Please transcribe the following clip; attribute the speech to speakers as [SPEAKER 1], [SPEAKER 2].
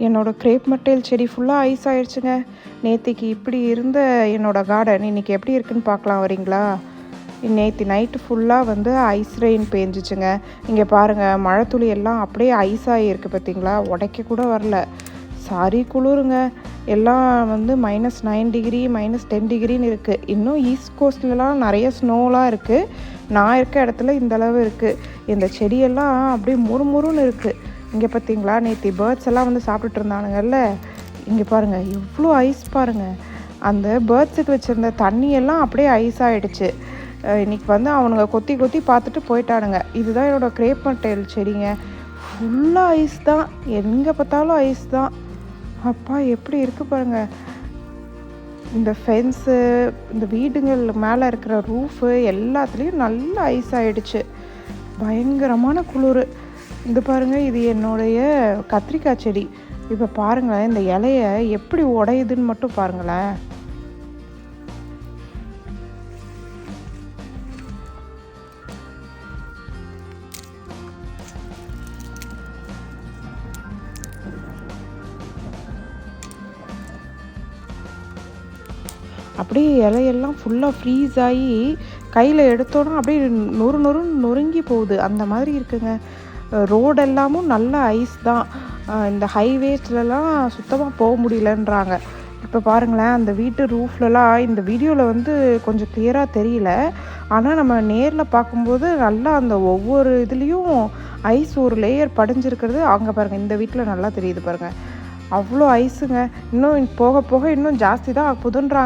[SPEAKER 1] என்னோட கிரேப் மட்டைல் செடி ஃபுல்லாக ஐஸ் ஆயிடுச்சுங்க. நேத்திக்கு இப்படி இருந்த என்னோட கார்டன் இன்னைக்கு எப்படி இருக்குன்னு பார்க்கலாம் வரீங்களா? நேற்று நைட்டு ஃபுல்லாக வந்து ஐஸ் ரெயின் பேஞ்சிச்சுங்க. இங்கே பாருங்கள், மழை துளி எல்லாம் அப்படியே ஐஸ் ஆகிருக்கு பார்த்தீங்களா? உடைக்க கூட வரல. சாரி குளிருங்க. எல்லாம் வந்து -9 டிகிரி -10 டிகிரின்னு இருக்குது. இன்னும் ஈஸ்ட் கோஸ்ட்லலாம் நிறைய ஸ்னோலாம் இருக்குது. நான் இருக்க இடத்துல இந்த அளவு இருக்குது. இந்த செடியெல்லாம் அப்படியே முறுமுறுன்னு இருக்குது. இங்கே பார்த்தீங்களா, நேற்று பேர்ட்ஸ் எல்லாம் வந்து சாப்பிட்டுட்டு இருந்தானுங்கல்ல. இங்கே பாருங்கள், இவ்வளோ ஐஸ் பாருங்கள். அந்த பேர்ட்ஸுக்கு வச்சுருந்த தண்ணியெல்லாம் அப்படியே ஐஸ் ஆகிடுச்சு. இன்றைக்கி வந்து அவனுங்க கொத்தி கொத்தி பார்த்துட்டு போயிட்டானுங்க. இதுதான் என்னோடய கிரேப் மட்டைல் செடிங்க. ஃபுல்லாக ஐஸ் தான், எங்கே பார்த்தாலும் ஐஸ் தான். அப்பா எப்படி இருக்குது பாருங்கள். இந்த ஃபென்ஸு, இந்த வீடுங்கள் மேலே இருக்கிற ரூஃபு எல்லாத்துலேயும் நல்லா ஐஸ் ஆகிடுச்சு. பயங்கரமான குளிர். இது பாருங்கள், இது என்னுடைய கத்திரிக்காய் செடி. இப்போ பாருங்களேன், இந்த இலைய எப்படி உடையுதுன்னு மட்டும் பாருங்களேன். அப்படியே இலையெல்லாம் ஃபுல்லாக ஃப்ரீஸ் ஆகி கையில் எடுத்தோன்னா அப்படியே நொறுங்கி போகுது. அந்த மாதிரி இருக்குங்க. ரோடெல்லாமும் நல்ல ஐஸ் தான். இந்த ஹைவேஸ்லலாம் சுத்தமாக போக முடியலன்றாங்க. இப்போ பாருங்களேன், அந்த வீட்டு ரூஃப்லலாம் இந்த வீடியோவில் வந்து கொஞ்சம் கிளியராக தெரியல. ஆனால் நம்ம நேரில் பார்க்கும்போது நல்லா அந்த ஒவ்வொரு இதுலேயும் ஐஸ் ஒரு லேயர் படிஞ்சிருக்கிறது அங்கே பாருங்கள். இந்த வீட்டில் நல்லா தெரியுது பாருங்கள். அவ்வளோ ஐஸுங்க. இன்னும் போக போக இன்னும் ஜாஸ்தி தான் ஆகுதுன்றாங்க.